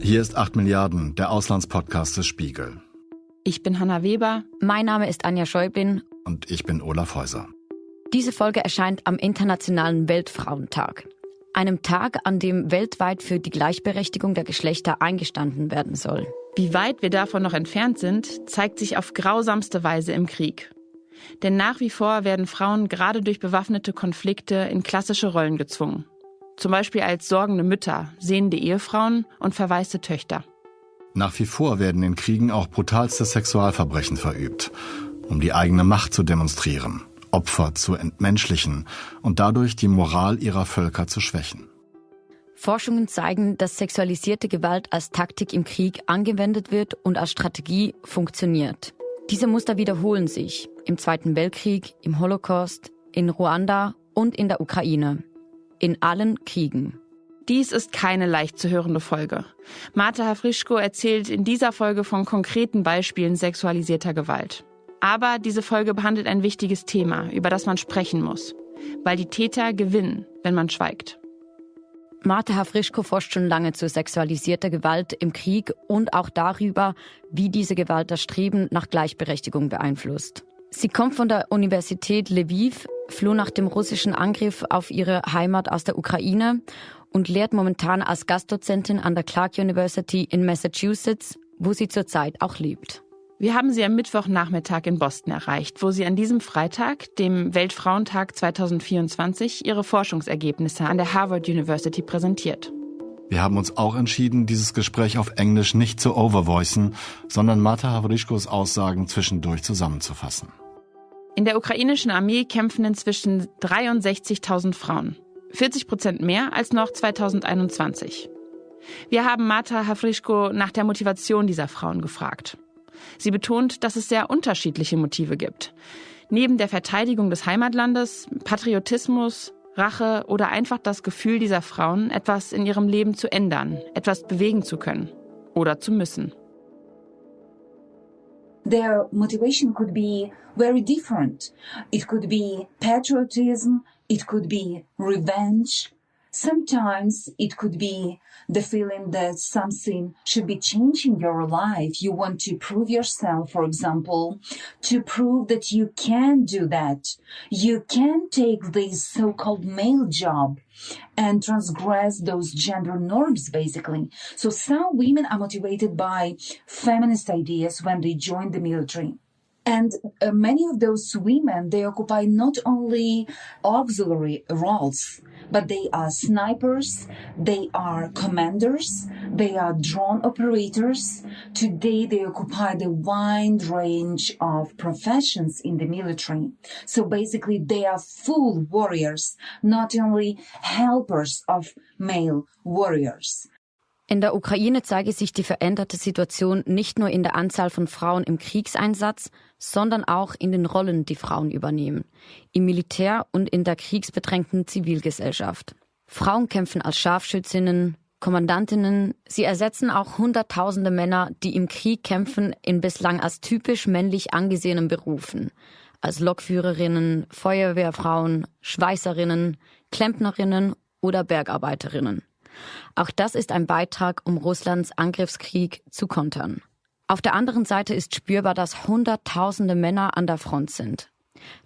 Hier ist 8 Milliarden, der Auslandspodcast des Spiegel. Ich bin Hanna Weber. Mein Name ist Anja Scheubin. Und ich bin Olaf Häuser. Diese Folge erscheint am Internationalen Weltfrauentag. Einem Tag, an dem weltweit für die Gleichberechtigung der Geschlechter eingestanden werden soll. Wie weit wir davon noch entfernt sind, zeigt sich auf grausamste Weise im Krieg. Denn nach wie vor werden Frauen gerade durch bewaffnete Konflikte in klassische Rollen gezwungen. Zum Beispiel als sorgende Mütter, sehende Ehefrauen und verwaiste Töchter. Nach wie vor werden in Kriegen auch brutalste Sexualverbrechen verübt, um die eigene Macht zu demonstrieren, Opfer zu entmenschlichen und dadurch die Moral ihrer Völker zu schwächen. Forschungen zeigen, dass sexualisierte Gewalt als Taktik im Krieg angewendet wird und als Strategie funktioniert. Diese Muster wiederholen sich im Zweiten Weltkrieg, im Holocaust, in Ruanda und in der Ukraine. In allen Kriegen. Dies ist keine leicht zu hörende Folge. Marta Havryshko erzählt in dieser Folge von konkreten Beispielen sexualisierter Gewalt. Aber diese Folge behandelt ein wichtiges Thema, über das man sprechen muss. Weil die Täter gewinnen, wenn man schweigt. Marta Havryshko forscht schon lange zu sexualisierter Gewalt im Krieg und auch darüber, wie diese Gewalt das Streben nach Gleichberechtigung beeinflusst. Sie kommt von der Universität Lwiw, floh nach dem russischen Angriff auf ihre Heimat aus der Ukraine und lehrt momentan als Gastdozentin an der Clark University in Massachusetts, wo sie zurzeit auch lebt. Wir haben sie am Mittwochnachmittag in Boston erreicht, wo sie an diesem Freitag, dem Weltfrauentag 2024, ihre Forschungsergebnisse an der Harvard University präsentiert. Wir haben uns auch entschieden, dieses Gespräch auf Englisch nicht zu overvoicen, sondern Marta Havryshkos Aussagen zwischendurch zusammenzufassen. In der ukrainischen Armee kämpfen inzwischen 63.000 Frauen. 40% mehr als noch 2021. Wir haben Marta Havryshko nach der Motivation dieser Frauen gefragt. Sie betont, dass es sehr unterschiedliche Motive gibt. Neben der Verteidigung des Heimatlandes, Patriotismus, Rache oder einfach das Gefühl dieser Frauen, etwas in ihrem Leben zu ändern, etwas bewegen zu können oder zu müssen. Their motivation could be very different. It could be patriotism, it could be revenge. Sometimes it could be the feeling that something should be changing in your life. You want to prove yourself, for example, to prove that you can do that. You can take this so-called male job and transgress those gender norms, basically. So some women are motivated by feminist ideas when they join the military. And many of those women, they occupy not only auxiliary roles, but they are snipers, they are commanders, they are drone operators. Today, they occupy the wide range of professions in the military. So basically, they are full warriors, not only helpers of male warriors. In der Ukraine zeige sich die veränderte Situation nicht nur in der Anzahl von Frauen im Kriegseinsatz, sondern auch in den Rollen, die Frauen übernehmen, im Militär und in der kriegsbedrängten Zivilgesellschaft. Frauen kämpfen als Scharfschützinnen, Kommandantinnen, sie ersetzen auch Hunderttausende Männer, die im Krieg kämpfen, in bislang als typisch männlich angesehenen Berufen, als Lokführerinnen, Feuerwehrfrauen, Schweißerinnen, Klempnerinnen oder Bergarbeiterinnen. Auch das ist ein Beitrag, um Russlands Angriffskrieg zu kontern. Auf der anderen Seite ist spürbar, dass Hunderttausende Männer an der Front sind.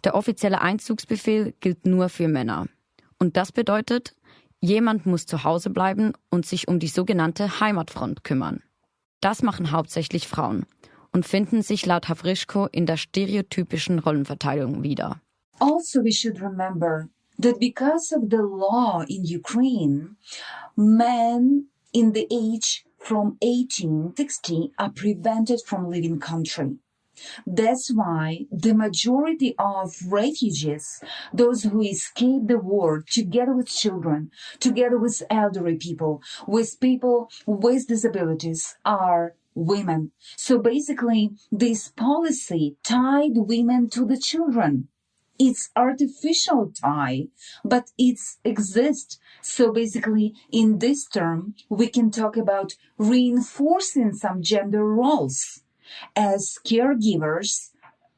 Der offizielle Einzugsbefehl gilt nur für Männer. Und das bedeutet, jemand muss zu Hause bleiben und sich um die sogenannte Heimatfront kümmern. Das machen hauptsächlich Frauen und finden sich laut Havryshko in der stereotypischen Rollenverteilung wieder. Also we should remember that because of the law in Ukraine, men in the age from 1860 are prevented from leaving country. That's why the majority of refugees, those who escape the war together with children, together with elderly people with disabilities, are women. So basically, this policy tied women to the children. It's artificial tie, but it exists. So basically, in this term, we can talk about reinforcing some gender roles as caregivers,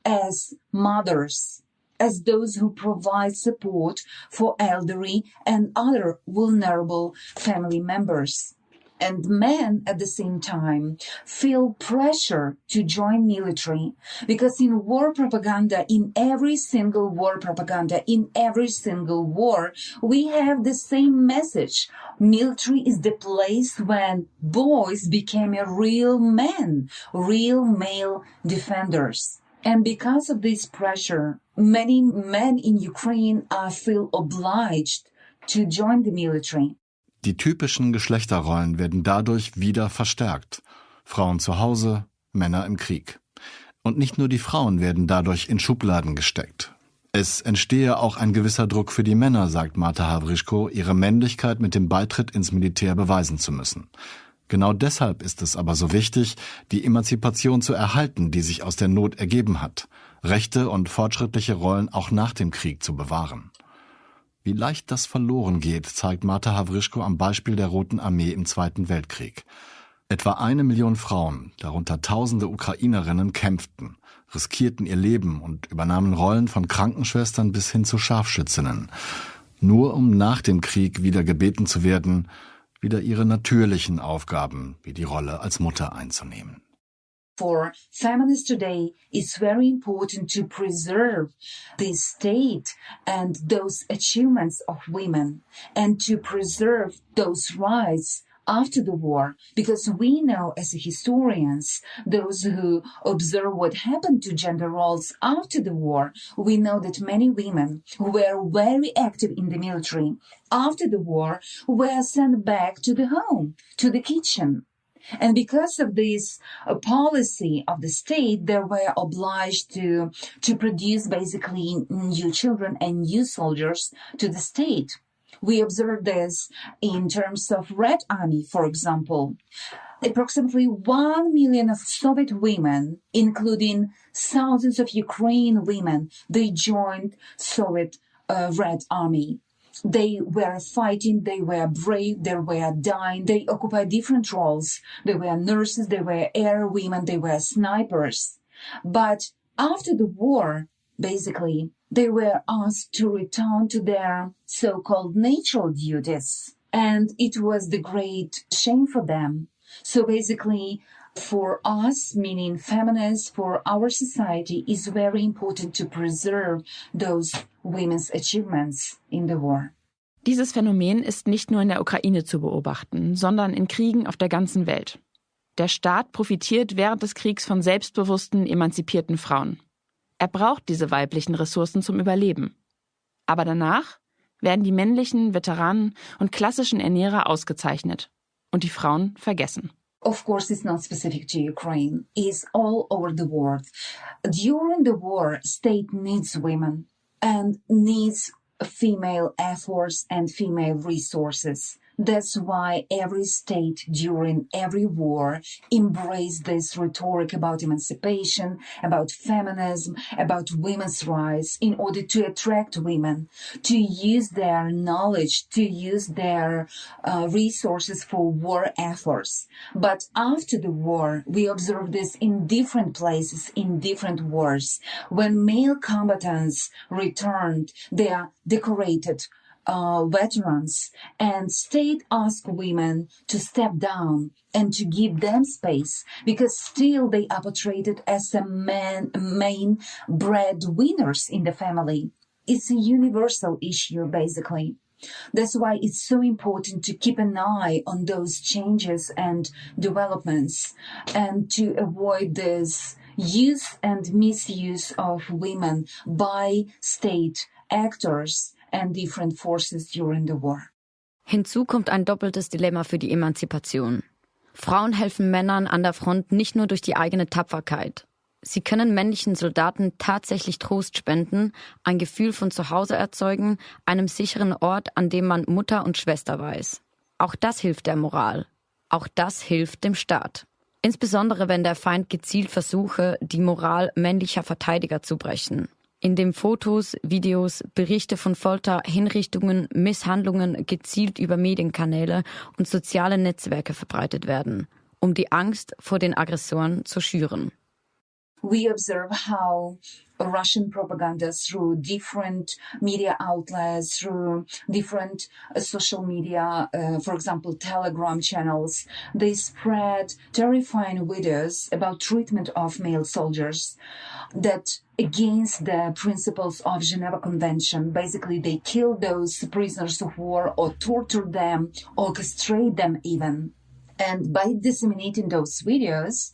as mothers, as those who provide support for elderly and other vulnerable family members. And men at the same time feel pressure to join military because in war propaganda, in every single war propaganda, in every single war, we have the same message. Military is the place when boys became a real men, real male defenders. And because of this pressure, many men in Ukraine feel obliged to join the military. Die typischen Geschlechterrollen werden dadurch wieder verstärkt. Frauen zu Hause, Männer im Krieg. Und nicht nur die Frauen werden dadurch in Schubladen gesteckt. Es entstehe auch ein gewisser Druck für die Männer, sagt Marta Havryshko, ihre Männlichkeit mit dem Beitritt ins Militär beweisen zu müssen. Genau deshalb ist es aber so wichtig, die Emanzipation zu erhalten, die sich aus der Not ergeben hat, rechte und fortschrittliche Rollen auch nach dem Krieg zu bewahren. Wie leicht das verloren geht, zeigt Marta Havryshko am Beispiel der Roten Armee im Zweiten Weltkrieg. Etwa 1 Million Frauen, darunter tausende Ukrainerinnen, kämpften, riskierten ihr Leben und übernahmen Rollen von Krankenschwestern bis hin zu Scharfschützinnen. Nur um nach dem Krieg wieder gebeten zu werden, wieder ihre natürlichen Aufgaben wie die Rolle als Mutter einzunehmen. For feminists today, it's very important to preserve the state and those achievements of women and to preserve those rights after the war, because we know as historians, those who observe what happened to gender roles after the war, we know that many women who were very active in the military after the war were sent back to the home, to the kitchen. And because of this policy of the state, they were obliged to produce basically new children and new soldiers to the state. We observe this in terms of Red Army, for example. Approximately 1 million of Soviet women, including thousands of Ukrainian women, they joined Soviet Red Army. They were fighting, they were brave, they were dying, they occupied different roles. They were nurses, they were air women, they were snipers. But after the war, basically, they were asked to return to their so-called natural duties. And it was the great shame for them. So basically, for us, meaning feminists, for our society, is very important to preserve those women's achievements in the war. Dieses Phänomen ist nicht nur in der Ukraine zu beobachten, sondern in Kriegen auf der ganzen Welt. Der Staat profitiert während des Kriegs von selbstbewussten, emanzipierten Frauen. Er braucht diese weiblichen Ressourcen zum Überleben. Aber danach werden die männlichen Veteranen und klassischen Ernährer ausgezeichnet und die Frauen vergessen. Of course, it's not specific to Ukraine. It's all over the world. During the war, state needs women and needs female efforts and female resources. That's why every state during every war embraced this rhetoric about emancipation, about feminism, about women's rights in order to attract women, to use their knowledge, to use their resources for war efforts. But after the war, we observe this in different places, in different wars. When male combatants returned, they are decorated veterans, and state asked women to step down and to give them space because still they are portrayed as the main breadwinners in the family. It's a universal issue, basically. That's why it's so important to keep an eye on those changes and developments and to avoid this use and misuse of women by state actors and different forces during the war. Hinzu kommt ein doppeltes Dilemma für die Emanzipation. Frauen helfen Männern an der Front nicht nur durch die eigene Tapferkeit. Sie können männlichen Soldaten tatsächlich Trost spenden, ein Gefühl von Zuhause erzeugen, einem sicheren Ort, an dem man Mutter und Schwester weiß. Auch das hilft der Moral. Auch das hilft dem Staat. Insbesondere wenn der Feind gezielt versuche, die Moral männlicher Verteidiger zu brechen. Indem Fotos, Videos, Berichte von Folter, Hinrichtungen, Misshandlungen gezielt über Medienkanäle und soziale Netzwerke verbreitet werden, um die Angst vor den Aggressoren zu schüren. We observe how Russian propaganda through different media outlets, through different social media, for example, Telegram channels, they spread terrifying videos about treatment of male soldiers that against the principles of Geneva Convention. Basically, they kill those prisoners of war or torture them or castrate them even. And by disseminating those videos,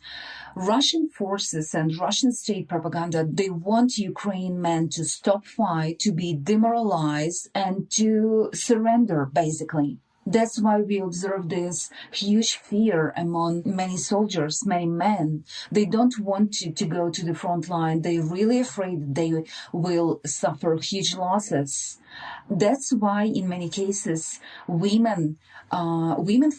Russian forces and Russian state propaganda, they want Ukraine men to stop fight, to be demoralized, and to surrender, basically. That's why we observe this huge fear among many soldiers, many men. They don't want to go to the front line. They're really afraid they will suffer huge losses. That's why, in many cases, women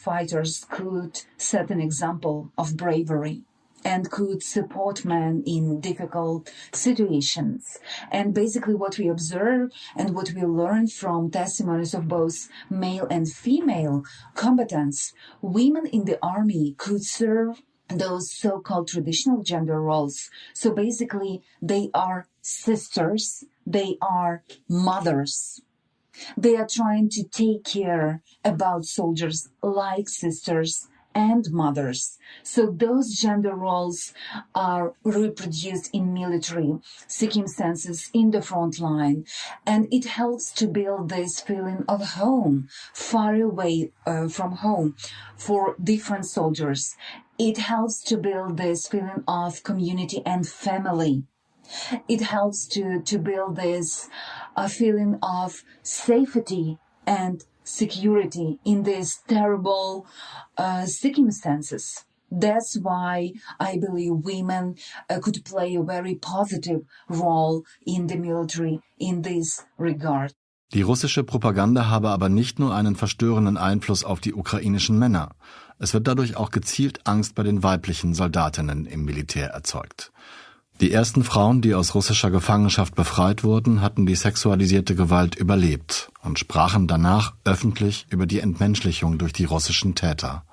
fighters could set an example of bravery and could support men in difficult situations. And basically what we observe and what we learn from testimonies of both male and female combatants, women in the army could serve those so-called traditional gender roles. So basically they are sisters, they are mothers. They are trying to take care about soldiers like sisters and mothers. So those gender roles are reproduced in military circumstances in the front line, and it helps to build this feeling of home, far away from home for different soldiers. It helps to build this feeling of community and family. It helps to build this feeling of safety and security in these terrible circumstances. That's why I believe women could play a very positive role in the military in this regard. Die russische Propaganda habe aber nicht nur einen verstörenden Einfluss auf die ukrainischen Männer. Es wird dadurch auch gezielt Angst bei den weiblichen Soldatinnen im Militär erzeugt. Die ersten Frauen, die aus russischer Gefangenschaft befreit wurden, hatten die sexualisierte Gewalt überlebt und sprachen danach öffentlich über die Entmenschlichung durch die russischen Täter.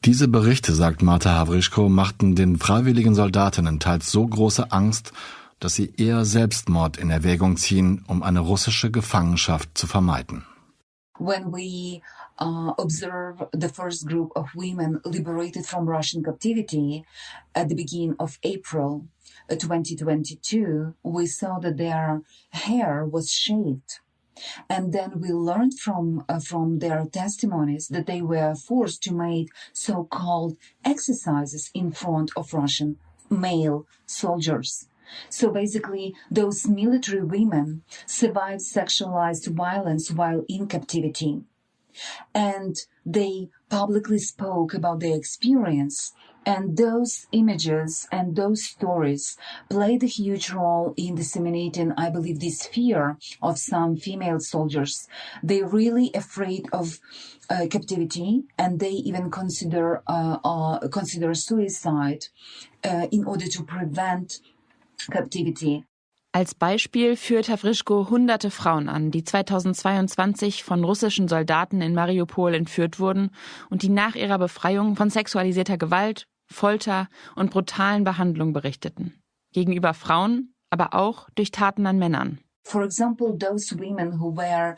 Diese Berichte, sagt Marta Havryshko, machten den freiwilligen Soldatinnen teils so große Angst, dass sie eher Selbstmord in Erwägung ziehen, um eine russische Gefangenschaft zu vermeiden. When we observe the first group of women liberated from Russian captivity at the beginning of April 2022, we saw that their hair was shaved. And then we learned from their testimonies that they were forced to make so-called exercises in front of Russian male soldiers. So basically, those military women survived sexualized violence while in captivity. And they publicly spoke about their experience. And those images and those stories played a huge role in disseminating, I believe, this fear of some female soldiers. They're really afraid of captivity, and they even consider suicide in order to prevent captivity. Als Beispiel führt Havryshko hunderte Frauen an, die 2022 von russischen Soldaten in Mariupol entführt wurden und die nach ihrer Befreiung von sexualisierter Gewalt, Folter und brutalen Behandlungen berichteten. Gegenüber Frauen, aber auch durch Taten an Männern. For example, those women who were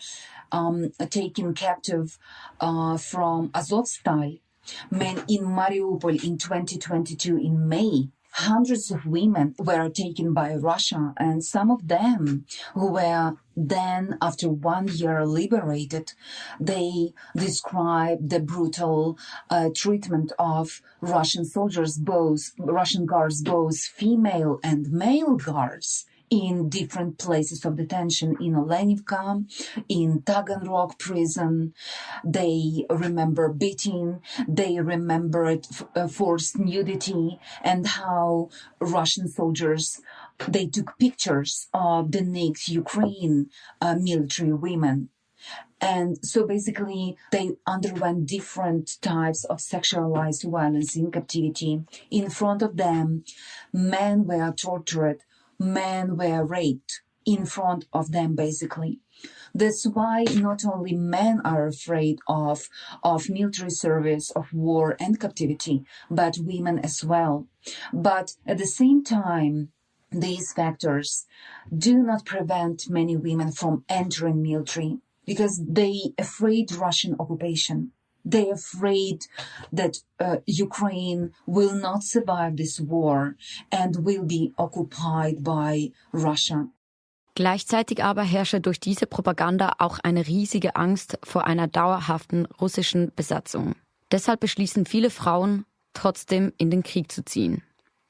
taken captive from Azovstal, men in Mariupol in 2022 in May. Hundreds of women were taken by Russia, and some of them who were then, after 1 year, liberated, they described the brutal treatment of Russian soldiers, Russian guards, both female and male guards, in different places of detention, in Lwiw, in Taganrog prison. They remember beating, they remembered forced nudity, and how Russian soldiers, they took pictures of the naked Ukraine military women. And so basically they underwent different types of sexualized violence in captivity. In front of them, men were tortured, men were raped in front of them, basically. That's why not only men are afraid of military service, of war and captivity, but women as well. But at the same time, these factors do not prevent many women from entering military because they afraid Russian occupation. They're afraid that Ukraine will not survive this war and will be occupied by Russia. Gleichzeitig aber herrsche durch diese Propaganda auch eine riesige Angst vor einer dauerhaften russischen Besatzung. Deshalb beschließen viele Frauen, trotzdem in den Krieg zu ziehen.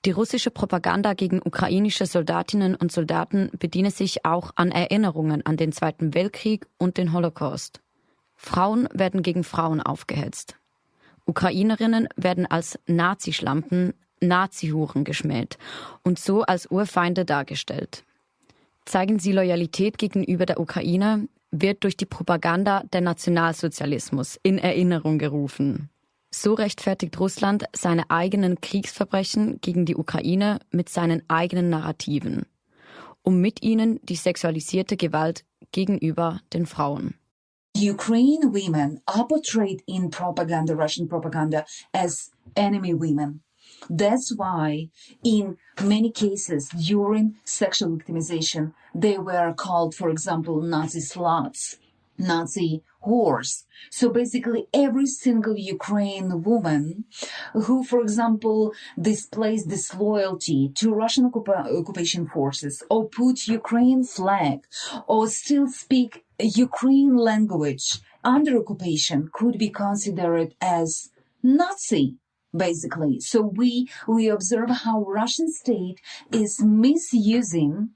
Die russische Propaganda gegen ukrainische Soldatinnen und Soldaten bediene sich auch an Erinnerungen an den Zweiten Weltkrieg und den Holocaust. Frauen werden gegen Frauen aufgehetzt. Ukrainerinnen werden als Nazi-Schlampen, Nazi-Huren geschmäht und so als Urfeinde dargestellt. Zeigen sie Loyalität gegenüber der Ukraine, wird durch die Propaganda der Nationalsozialismus in Erinnerung gerufen. So rechtfertigt Russland seine eigenen Kriegsverbrechen gegen die Ukraine mit seinen eigenen Narrativen, um mit ihnen die sexualisierte Gewalt gegenüber den Frauen. Ukrainian women are portrayed in propaganda, Russian propaganda, as enemy women. That's why in many cases during sexual victimization, they were called, for example, Nazi sluts, Nazi whores. So basically every single Ukrainian woman who, for example, displays disloyalty to Russian occupation forces or put Ukrainian flag or still speak Ukrainian language under occupation could be considered as Nazi. Basically. So we observe how Russian state is misusing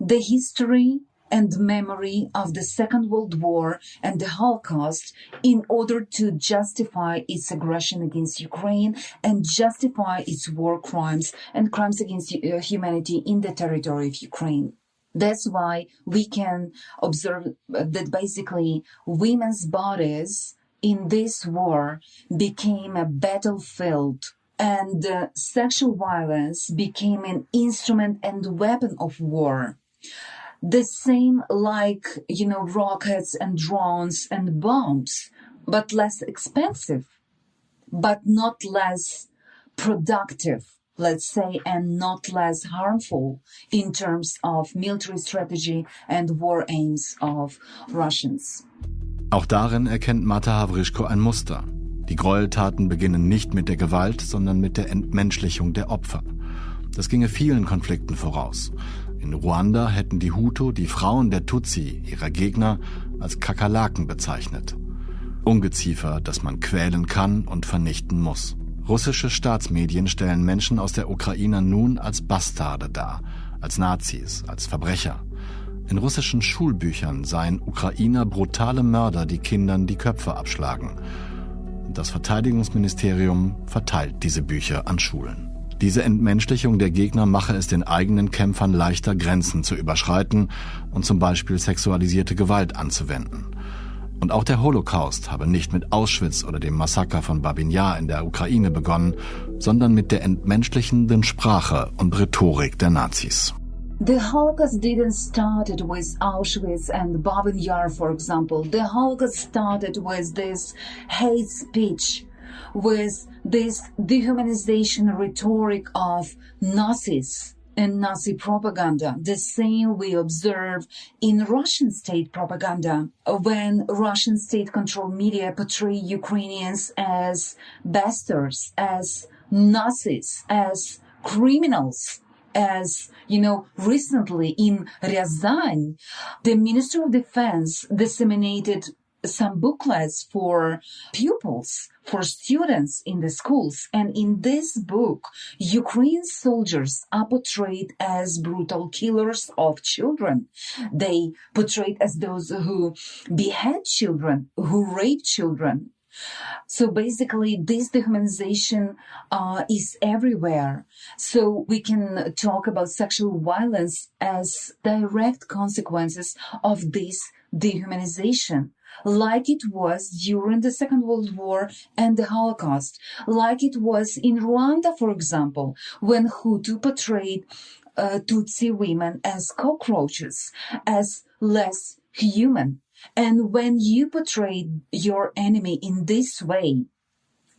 the history and memory of the Second World War and the Holocaust in order to justify its aggression against Ukraine and justify its war crimes and crimes against humanity in the territory of Ukraine. That's why we can observe that basically women's bodies in this war became a battlefield and sexual violence became an instrument and weapon of war. The same like, rockets and drones and bombs, but less expensive, but not less productive, let's say, and not less harmful in terms of military strategy and war aims of Russians. Auch darin erkennt Marta Havryshko ein Muster. Die Gräueltaten beginnen nicht mit der Gewalt, sondern mit der Entmenschlichung der Opfer. Das ginge vielen Konflikten voraus. In Ruanda hätten die Hutu die Frauen der Tutsi, ihrer Gegner, als Kakerlaken bezeichnet. Ungeziefer, das man quälen kann und vernichten muss. Russische Staatsmedien stellen Menschen aus der Ukraine nun als Bastarde dar, als Nazis, als Verbrecher. In russischen Schulbüchern seien Ukrainer brutale Mörder, die Kindern die Köpfe abschlagen. Das Verteidigungsministerium verteilt diese Bücher an Schulen. Diese Entmenschlichung der Gegner mache es den eigenen Kämpfern leichter, Grenzen zu überschreiten und zum Beispiel sexualisierte Gewalt anzuwenden. Und auch der Holocaust habe nicht mit Auschwitz oder dem Massaker von Babin Jar in der Ukraine begonnen, sondern mit der entmenschlichenden Sprache und Rhetorik der Nazis. The Holocaust didn't start with Auschwitz and Babin Jar, for example. The Holocaust started with this hate speech, with this dehumanization rhetoric of Nazis and Nazi propaganda. The same we observe in Russian state propaganda, when Russian state-controlled media portray Ukrainians as bastards, as Nazis, as criminals. As, recently in Ryazan, the Minister of Defense disseminated some booklets for pupils, for students in the schools. And in this book, Ukrainian soldiers are portrayed as brutal killers of children. They portrayed as those who behead children, who rape children. So basically, this dehumanization is everywhere. So we can talk about sexual violence as direct consequences of this dehumanization, like it was during the Second World War and the Holocaust, like it was in Rwanda, for example, when Hutu portrayed Tutsi women as cockroaches, as less human. And when you portray your enemy in this way,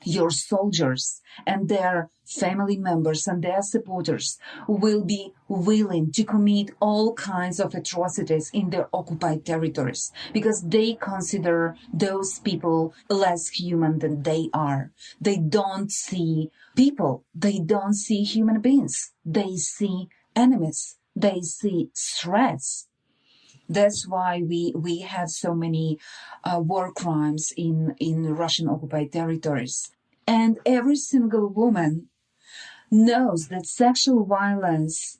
your soldiers and their family members and their supporters will be willing to commit all kinds of atrocities in their occupied territories because they consider those people less human than they are. They don't see people. They don't see human beings. They see enemies. They see threats. That's why we have so many war crimes in Russian occupied territories. And every single woman knows that sexual violence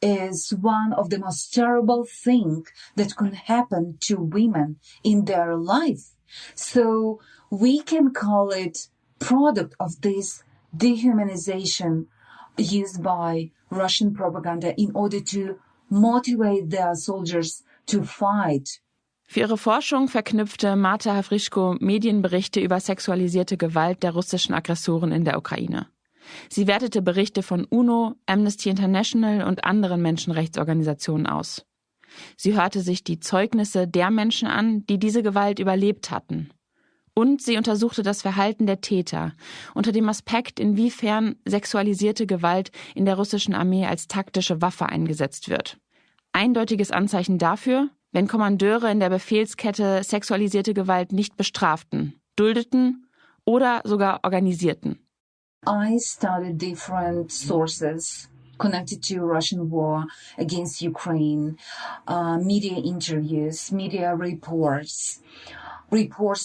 is one of the most terrible things that can happen to women in their life. So we can call it product of this dehumanization used by Russian propaganda in order to motivate their soldiers to fight. Für ihre Forschung verknüpfte Marta Havryshko Medienberichte über sexualisierte Gewalt der russischen Aggressoren in der Ukraine. Sie wertete Berichte von UNO, Amnesty International und anderen Menschenrechtsorganisationen aus. Sie hörte sich die Zeugnisse der Menschen an, die diese Gewalt überlebt hatten. Und sie untersuchte das Verhalten der Täter unter dem Aspekt, inwiefern sexualisierte Gewalt in der russischen Armee als taktische Waffe eingesetzt wird. Eindeutiges Anzeichen dafür, wenn Kommandeure in der Befehlskette sexualisierte Gewalt nicht bestraften, duldeten oder sogar organisierten. I studied different sources connected to Russian war against Ukraine, media interviews, media reports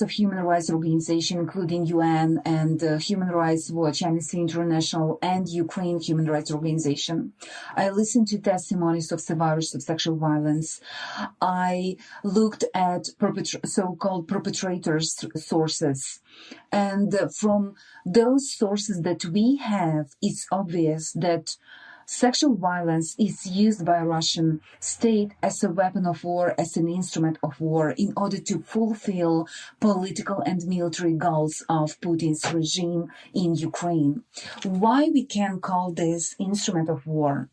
of human rights organizations, including UN and Human Rights Watch, Amnesty International, and Ukraine Human Rights Organization. I listened to testimonies of survivors of sexual violence. I looked at so-called perpetrators' sources. And from those sources that we have, it's obvious that sexual violence is used by Russian state as a weapon of war, as an instrument of war, in order to fulfill political and military goals of Putin's regime in Ukraine. Why we can call this instrument of war?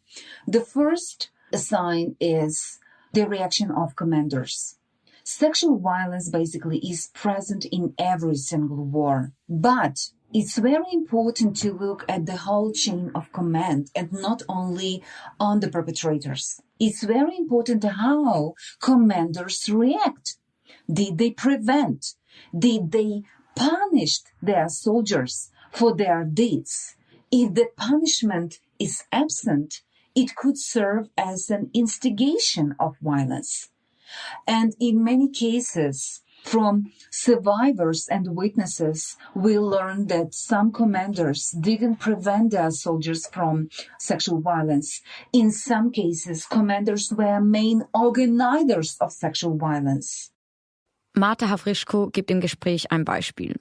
The first sign is the reaction of commanders. Sexual violence basically is present in every single war, but it's very important to look at the whole chain of command and not only on the perpetrators. It's very important how commanders react. Did they prevent? Did they punish their soldiers for their deeds? If the punishment is absent, it could serve as an instigation of violence. And in many cases, from survivors and witnesses, we learned that some commanders didn't prevent their soldiers from sexual violence. In some cases, commanders were main organizers of sexual violence. Marta Havryshko gibt im Gespräch ein Beispiel.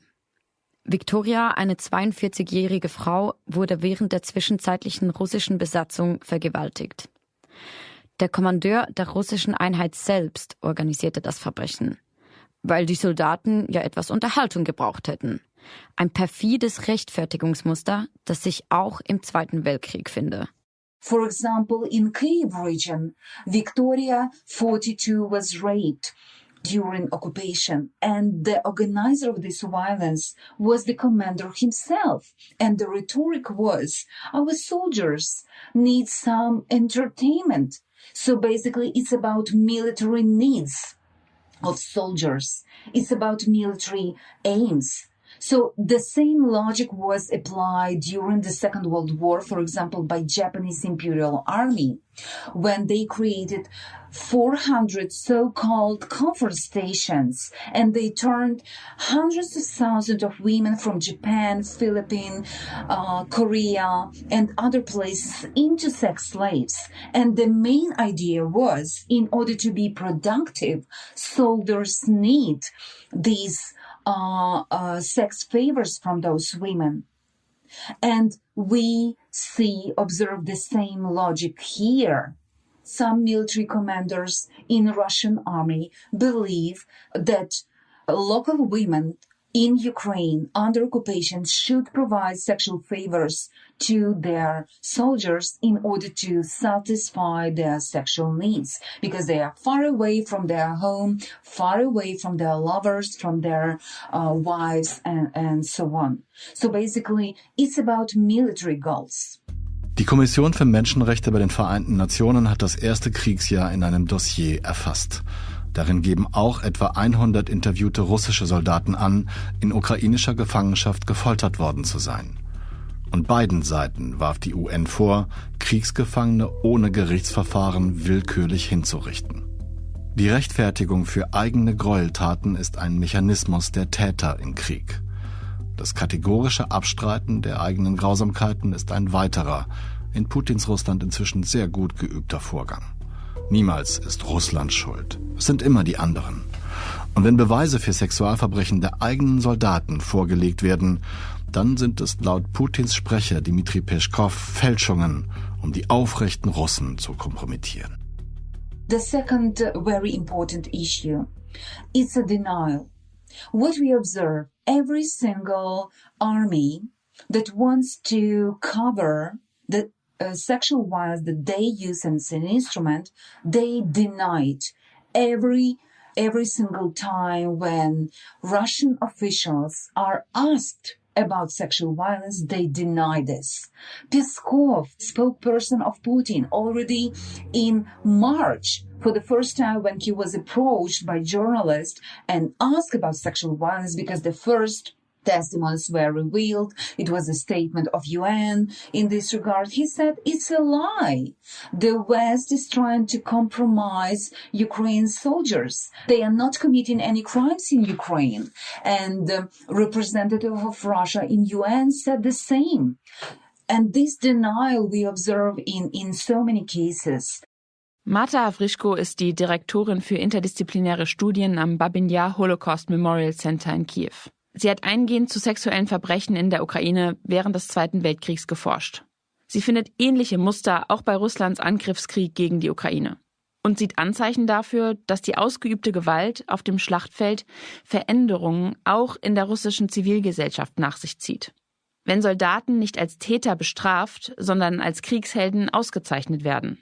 Viktoria, eine 42-jährige Frau, wurde während der zwischenzeitlichen russischen Besatzung vergewaltigt. Der Kommandeur der russischen Einheit selbst organisierte das Verbrechen, weil die Soldaten ja etwas Unterhaltung gebraucht hätten. Ein perfides Rechtfertigungsmuster, das sich auch im Zweiten Weltkrieg finde. For example, in Kyiv region, Victoria, 42, was raped during occupation, and the organizer of this violence was the commander himself. And the rhetoric was, our soldiers need some entertainment. So basically, it's about military needs of soldiers. It's about military aims. So the same logic was applied during the Second World War, for example, by Japanese Imperial Army, when they created 400 so-called comfort stations, and they turned hundreds of thousands of women from Japan, Philippines, Korea, and other places into sex slaves. And the main idea was, in order to be productive, soldiers need these sex favors from those women. And we observe the same logic here. Some military commanders in Russian army believe that local women in Ukraine under occupation should provide sexual favors to their soldiers in order to satisfy their sexual needs, because they are far away from their home, far away from their lovers, from their wives, and so on. So basically, it's about military goals. Die Kommission für Menschenrechte bei den Vereinten Nationen hat das erste Kriegsjahr in einem Dossier erfasst. Darin geben auch etwa 100 interviewte russische Soldaten an, in ukrainischer Gefangenschaft gefoltert worden zu sein. Und beiden Seiten warf die UN vor, Kriegsgefangene ohne Gerichtsverfahren willkürlich hinzurichten. Die Rechtfertigung für eigene Gräueltaten ist ein Mechanismus der Täter im Krieg. Das kategorische Abstreiten der eigenen Grausamkeiten ist ein weiterer, in Putins Russland inzwischen sehr gut geübter Vorgang. Niemals ist Russland schuld. Es sind immer die anderen. Und wenn Beweise für Sexualverbrechen der eigenen Soldaten vorgelegt werden, dann sind es laut Putins Sprecher Dmitri Peskov Fälschungen, um die aufrechten Russen zu kompromittieren. The second very important issue is a denial. What we observe, every single army that wants to cover the sexual violence that they use as an instrument, they deny it. Every single time when Russian officials are asked about sexual violence, they deny this. Peskov, spokesperson of Putin, already in March, for the first time when he was approached by journalists and asked about sexual violence, because the first testimonies were revealed, it was a statement of UN in this regard. He said it's a lie. The West is trying to compromise Ukraine's soldiers. They are not committing any crimes in Ukraine. And the representative of Russia in UN said the same. And this denial we observe in so many cases. Marta Havryshko ist die Direktorin für interdisziplinäre Studien am Babin Yar Holocaust Memorial Center in Kiew. Sie hat eingehend zu sexuellen Verbrechen in der Ukraine während des Zweiten Weltkriegs geforscht. Sie findet ähnliche Muster auch bei Russlands Angriffskrieg gegen die Ukraine und sieht Anzeichen dafür, dass die ausgeübte Gewalt auf dem Schlachtfeld Veränderungen auch in der russischen Zivilgesellschaft nach sich zieht. Wenn Soldaten nicht als Täter bestraft, sondern als Kriegshelden ausgezeichnet werden.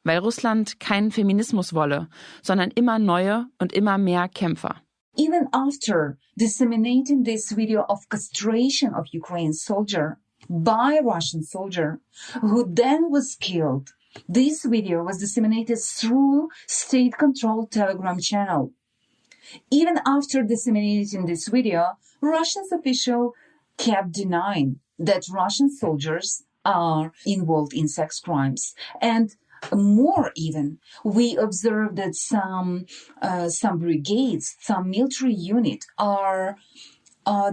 Weil Russland keinen Feminismus wolle, sondern immer neue und immer mehr Kämpfer. Even after disseminating this video of castration of Ukraine soldier by Russian soldier, who then was killed, this video was disseminated through state-controlled Telegram channel. Even after disseminating this video, Russian officials kept denying that Russian soldiers are involved in sex crimes. And more even, we observe that some brigades, some military units are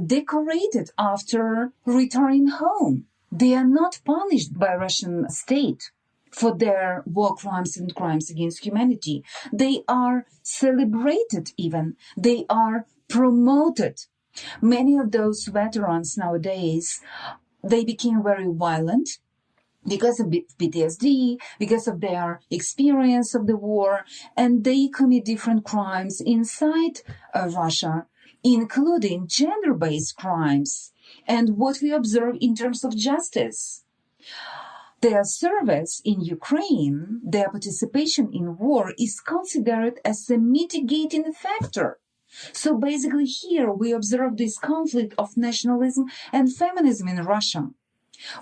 decorated after returning home. They are not punished by Russian state for their war crimes and crimes against humanity. They are celebrated even. They are promoted. Many of those veterans nowadays, they became very violent because of PTSD, because of their experience of the war, and they commit different crimes inside Russia, including gender-based crimes, and what we observe in terms of justice. Their service in Ukraine, their participation in war is considered as a mitigating factor. So basically here we observe this conflict of nationalism and feminism in Russia.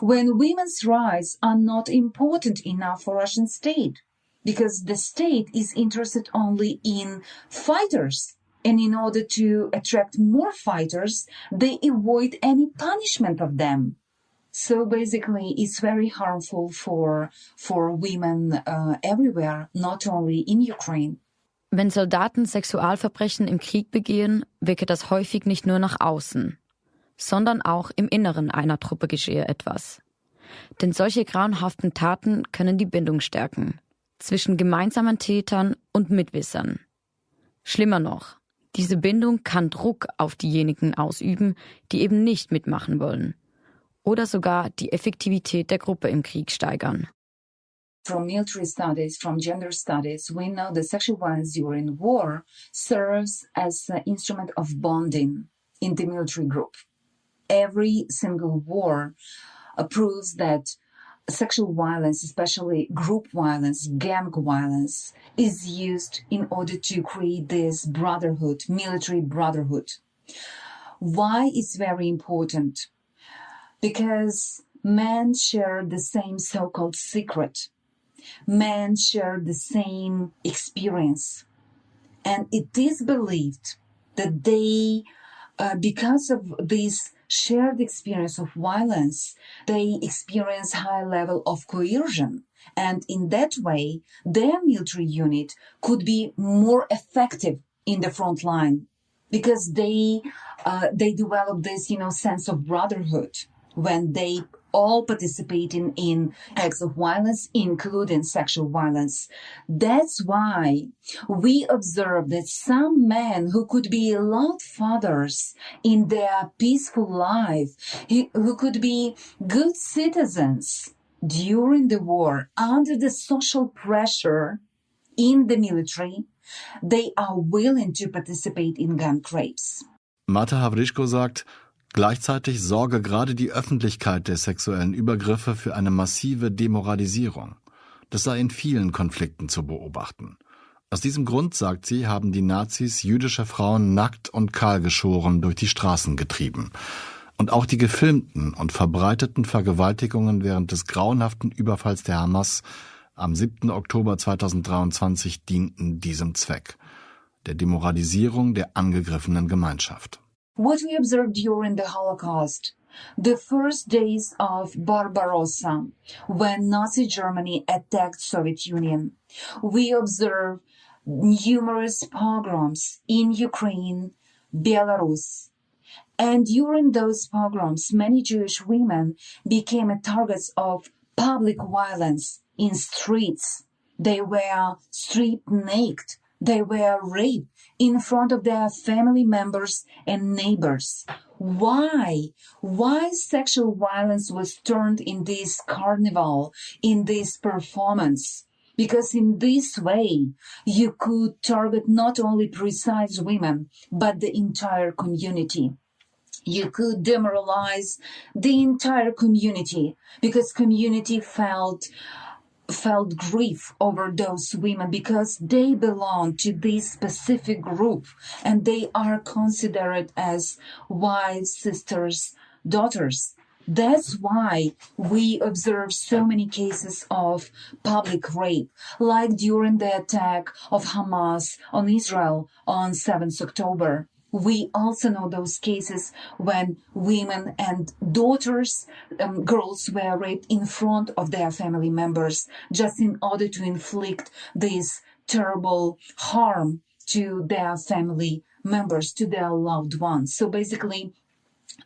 When women's rights are not important enough for Russian state, because the state is interested only in fighters, and in order to attract more fighters, they avoid any punishment of them. So basically, it's very harmful for women everywhere, not only in Ukraine. Wenn Soldaten Sexualverbrechen im Krieg begehen, wirke das häufig nicht nur nach außen, sondern auch im Inneren einer Truppe geschehe etwas. Denn solche grauenhaften Taten können die Bindung stärken zwischen gemeinsamen Tätern und Mitwissern. Schlimmer noch, diese Bindung kann Druck auf diejenigen ausüben, die eben nicht mitmachen wollen. Oder sogar die Effektivität der Gruppe im Krieg steigern. From military studies, from gender studies, we know that sexual violence during war serves as an instrument of bonding in the military group. Every single war proves that sexual violence, especially group violence, gang violence, is used in order to create this brotherhood, military brotherhood. Why it's very important? Because men share the same so-called secret. Men share the same experience. And it is believed that they, because of this shared experience of violence, they experience high level of coercion. And in that way, their military unit could be more effective in the front line because they develop this, sense of brotherhood when they all participating in acts of violence, including sexual violence. That's why we observe that some men who could be loved fathers in their peaceful life, who could be good citizens during the war, under the social pressure in the military, they are willing to participate in gun rapes. Marta Havryshko sagt, gleichzeitig sorge gerade die Öffentlichkeit der sexuellen Übergriffe für eine massive Demoralisierung. Das sei in vielen Konflikten zu beobachten. Aus diesem Grund, sagt sie, haben die Nazis jüdische Frauen nackt und kahlgeschoren durch die Straßen getrieben. Und auch die gefilmten und verbreiteten Vergewaltigungen während des grauenhaften Überfalls der Hamas am 7. Oktober 2023 dienten diesem Zweck, der Demoralisierung der angegriffenen Gemeinschaft. What we observed during the Holocaust, the first days of Barbarossa, when Nazi Germany attacked Soviet Union, we observed numerous pogroms in Ukraine, Belarus. And during those pogroms, many Jewish women became targets of public violence in streets. They were stripped naked. They were raped in front of their family members and neighbors. Why? Why sexual violence was turned in this carnival, in this performance? Because in this way, you could target not only precise women, but the entire community. You could demoralize the entire community because community felt grief over those women because they belong to this specific group and they are considered as wives, sisters, daughters. That's why we observe so many cases of public rape, like during the attack of Hamas on Israel on 7th October. We also know those cases when women and daughters, girls were raped in front of their family members just in order to inflict this terrible harm to their family members, to their loved ones. So basically,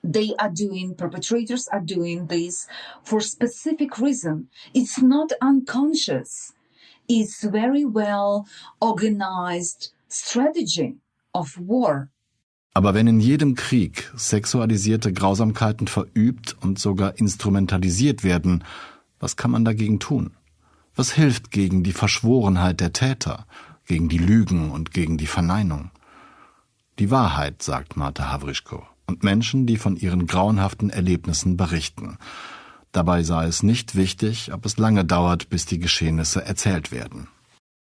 perpetrators are doing this for specific reason. It's not unconscious. It's very well organized strategy of war. Aber wenn in jedem Krieg sexualisierte Grausamkeiten verübt und sogar instrumentalisiert werden, was kann man dagegen tun? Was hilft gegen die Verschworenheit der Täter, gegen die Lügen und gegen die Verneinung? Die Wahrheit, sagt Marta Havryshko, und Menschen, die von ihren grauenhaften Erlebnissen berichten. Dabei sei es nicht wichtig, ob es lange dauert, bis die Geschehnisse erzählt werden.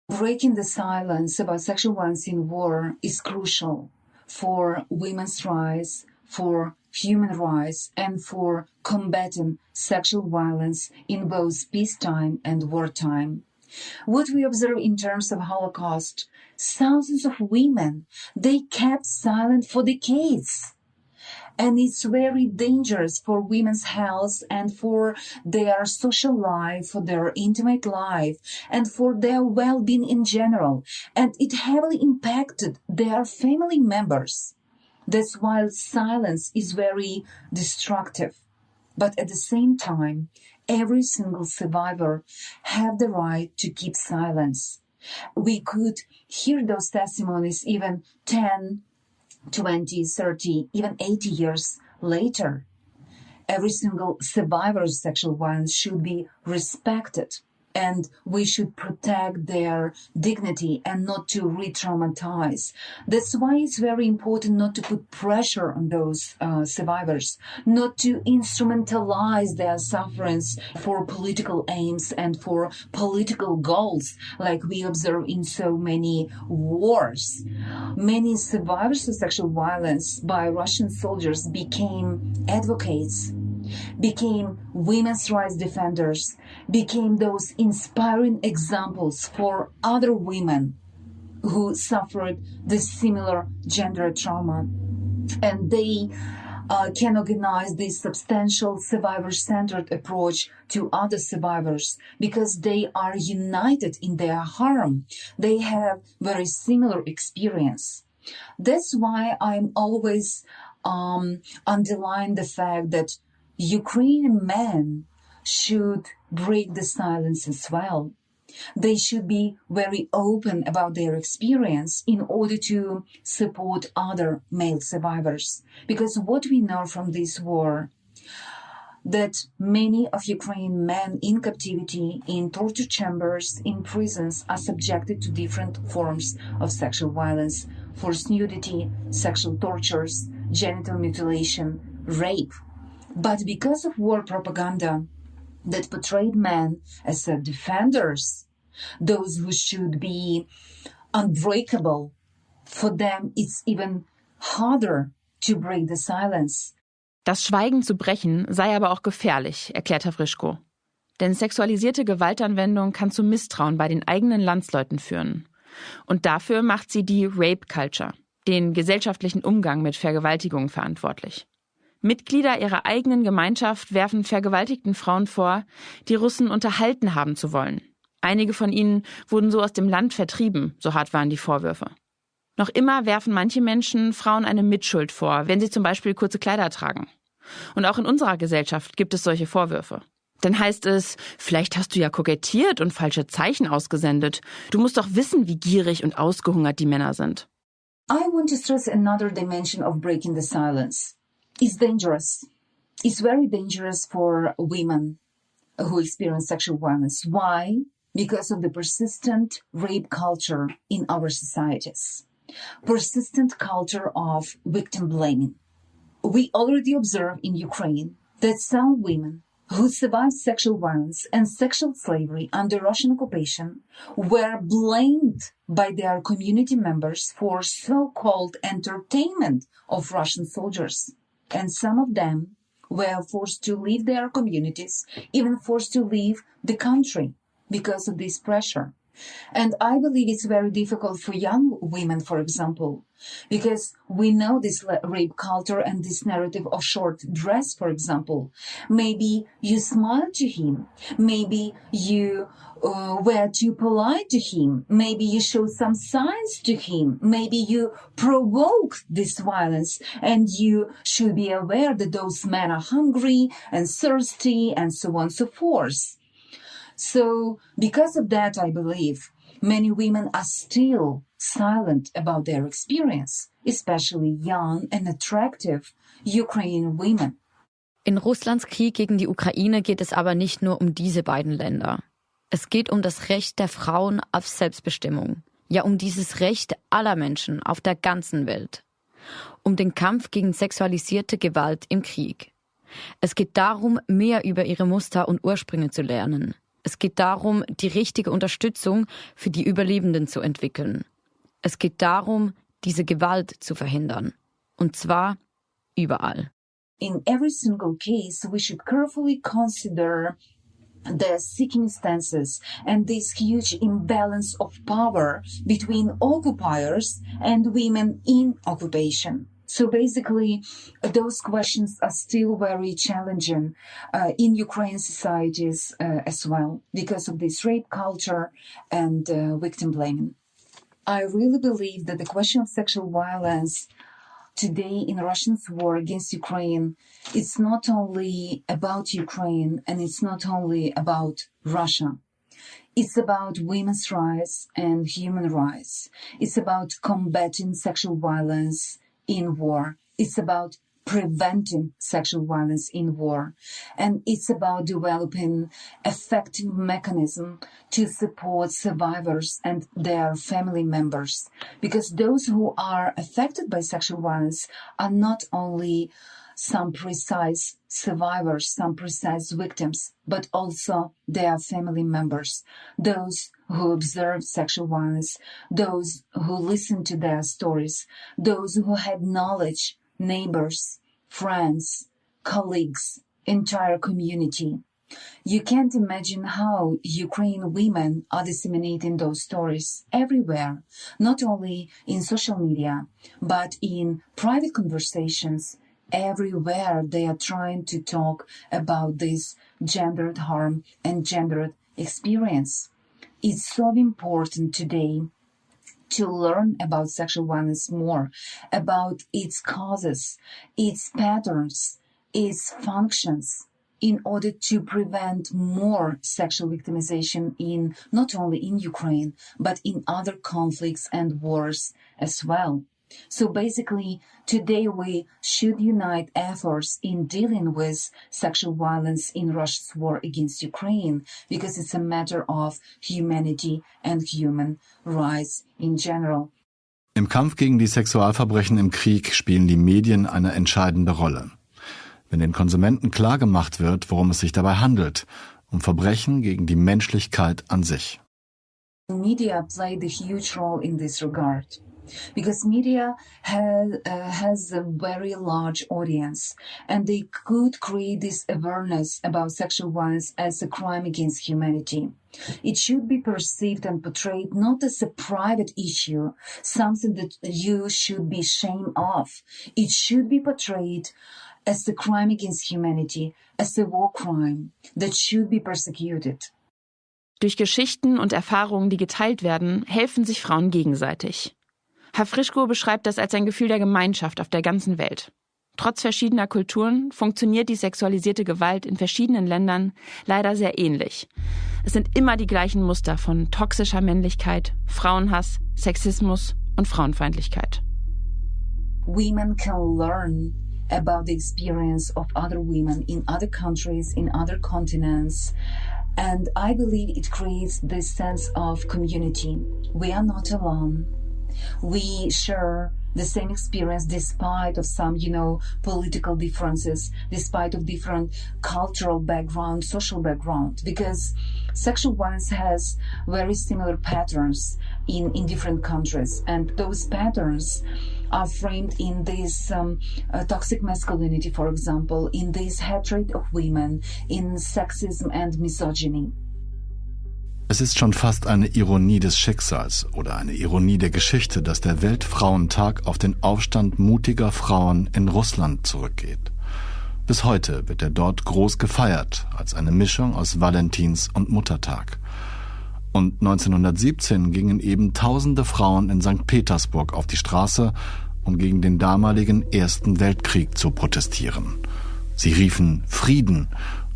Breaking the silence about sexual violence in war is crucial for women's rights, for human rights, and for combating sexual violence in both peacetime and wartime. What we observe in terms of Holocaust, thousands of women, they kept silent for decades. And it's very dangerous for women's health and for their social life, for their intimate life, and for their well-being in general. And it heavily impacted their family members. That's why silence is very destructive. But at the same time, every single survivor have the right to keep silence. We could hear those testimonies even 10, 20, 30, even 80 years later. Every single survivor of sexual violence should be respected. and we should protect their dignity and not to re-traumatize. That's why it's very important not to put pressure on those survivors, not to instrumentalize their sufferings for political aims and for political goals, like we observe in so many wars. Many survivors of sexual violence by Russian soldiers became advocates, became women's rights defenders, became those inspiring examples for other women who suffered this similar gender trauma. And they can organize this substantial survivor-centered approach to other survivors because they are united in their harm. They have very similar experience. That's why I'm always underline the fact that Ukrainian men should break the silence as well. They should be very open about their experience in order to support other male survivors. Because what we know from this war, that many of Ukrainian men in captivity, in torture chambers, in prisons are subjected to different forms of sexual violence, forced nudity, sexual tortures, genital mutilation, rape. But because of war propaganda that portrayed men as defenders, those who should be unbreakable, for them it's even harder to break the silence. Das Schweigen zu brechen sei aber auch gefährlich, erklärt Havryshko. Denn sexualisierte Gewaltanwendung kann zu Misstrauen bei den eigenen Landsleuten führen. Und dafür macht sie die Rape Culture, den gesellschaftlichen Umgang mit Vergewaltigungen, verantwortlich. Mitglieder ihrer eigenen Gemeinschaft werfen vergewaltigten Frauen vor, die Russen unterhalten haben zu wollen. Einige von ihnen wurden so aus dem Land vertrieben, so hart waren die Vorwürfe. Noch immer werfen manche Menschen Frauen eine Mitschuld vor, wenn sie zum Beispiel kurze Kleider tragen. Und auch in unserer Gesellschaft gibt es solche Vorwürfe. Dann heißt es, vielleicht hast du ja kokettiert und falsche Zeichen ausgesendet. Du musst doch wissen, wie gierig und ausgehungert die Männer sind. I want to stress another dimension of breaking the silence. It's dangerous. It's very dangerous for women who experience sexual violence. Why? Because of the persistent rape culture in our societies. Persistent culture of victim blaming. We already observe in Ukraine that some women who survived sexual violence and sexual slavery under Russian occupation were blamed by their community members for so-called entertainment of Russian soldiers. And some of them were forced to leave their communities, even forced to leave the country because of this pressure. And I believe it's very difficult for young women, for example, because we know this rape culture and this narrative of short dress, for example. Maybe you smiled to him. Maybe you were too polite to him. Maybe you showed some signs to him. Maybe you provoked this violence, and you should be aware that those men are hungry and thirsty and so on and so forth. So because of that, I believe many women are still silent about their experience, especially young and attractive Ukrainian women. In Russlands Krieg gegen die Ukraine geht es aber nicht nur um diese beiden Länder. Es geht um das Recht der Frauen auf Selbstbestimmung. Ja, um dieses Recht aller Menschen auf der ganzen Welt. Um den Kampf gegen sexualisierte Gewalt im Krieg. Es geht darum, mehr über ihre Muster und Ursprünge zu lernen. Es geht darum, die richtige Unterstützung für die Überlebenden zu entwickeln. Es geht darum, diese Gewalt zu verhindern. Und zwar überall. In every single case, we should carefully consider the circumstances and this huge imbalance of power between occupiers and women in occupation. So basically, those questions are still very challenging in Ukrainian societies as well because of this rape culture and victim blaming. I really believe that the question of sexual violence today in Russia's war against Ukraine, it's not only about Ukraine and it's not only about Russia. It's about women's rights and human rights. It's about combating sexual violence in war. It's about preventing sexual violence in war. And it's about developing effective mechanisms to support survivors and their family members. Because those who are affected by sexual violence are not only some precise survivors, some precise victims, but also their family members, those who observed sexual violence, those who listened to their stories, those who had knowledge, neighbors, friends, colleagues, entire community. You can't imagine how Ukrainian women are disseminating those stories everywhere, not only in social media, but in private conversations. Everywhere they are trying to talk about this gendered harm and gendered experience. It's so important today to learn about sexual violence more, about its causes, its patterns, its functions, in order to prevent more sexual victimization in not only in Ukraine, but in other conflicts and wars as well. So basically, today we should unite efforts in dealing with sexual violence in Russia's war against Ukraine, because it's a matter of humanity and human rights in general. Im Kampf gegen die Sexualverbrechen im Krieg spielen die Medien eine entscheidende Rolle. Wenn den Konsumenten klargemacht wird, worum es sich dabei handelt, um Verbrechen gegen die Menschlichkeit an sich. Media played a huge role in this regard. Because media has a very large audience, and they could create this awareness about sexual violence as a crime against humanity. It should be perceived and portrayed not as a private issue, something that you should be ashamed of. It should be portrayed as a crime against humanity, as a war crime that should be persecuted. Durch Geschichten und Erfahrungen, die geteilt werden, helfen sich Frauen gegenseitig. Havryshko beschreibt das als ein Gefühl der Gemeinschaft auf der ganzen Welt. Trotz verschiedener Kulturen funktioniert die sexualisierte Gewalt in verschiedenen Ländern leider sehr ähnlich. Es sind immer die gleichen Muster von toxischer Männlichkeit, Frauenhass, Sexismus und Frauenfeindlichkeit. Women can learn about the experience of other women in other countries, in other continents. And I believe it creates this sense of community. We are not alone. We share the same experience despite of some, political differences, despite of different cultural background, social background, because sexual violence has very similar patterns in different countries. And those patterns are framed in this toxic masculinity, for example, in this hatred of women, in sexism and misogyny. Es ist schon fast eine Ironie des Schicksals oder eine Ironie der Geschichte, dass der Weltfrauentag auf den Aufstand mutiger Frauen in Russland zurückgeht. Bis heute wird er dort groß gefeiert, als eine Mischung aus Valentins- und Muttertag. Und 1917 gingen eben tausende Frauen in St. Petersburg auf die Straße, um gegen den damaligen Ersten Weltkrieg zu protestieren. Sie riefen Frieden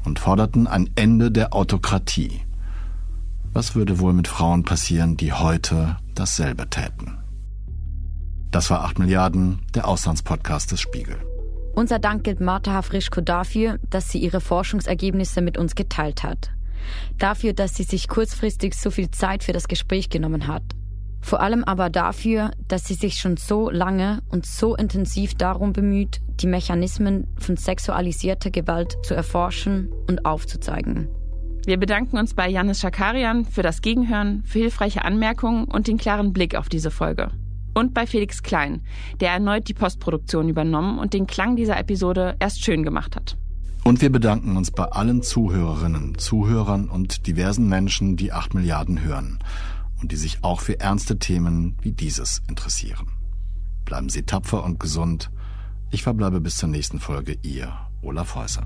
und forderten ein Ende der Autokratie. Was würde wohl mit Frauen passieren, die heute dasselbe täten? Das war 8 Milliarden, der Auslandspodcast des Spiegel. Unser Dank gilt Marta Havryshko dafür, dass sie ihre Forschungsergebnisse mit uns geteilt hat. Dafür, dass sie sich kurzfristig so viel Zeit für das Gespräch genommen hat. Vor allem aber dafür, dass sie sich schon so lange und so intensiv darum bemüht, die Mechanismen von sexualisierter Gewalt zu erforschen und aufzuzeigen. Wir bedanken uns bei Janis Schakarian für das Gegenhören, für hilfreiche Anmerkungen und den klaren Blick auf diese Folge. Und bei Felix Klein, der erneut die Postproduktion übernommen und den Klang dieser Episode erst schön gemacht hat. Und wir bedanken uns bei allen Zuhörerinnen, Zuhörern und diversen Menschen, die 8 Milliarden hören und die sich auch für ernste Themen wie dieses interessieren. Bleiben Sie tapfer und gesund. Ich verbleibe bis zur nächsten Folge, Ihr Olaf Häuser.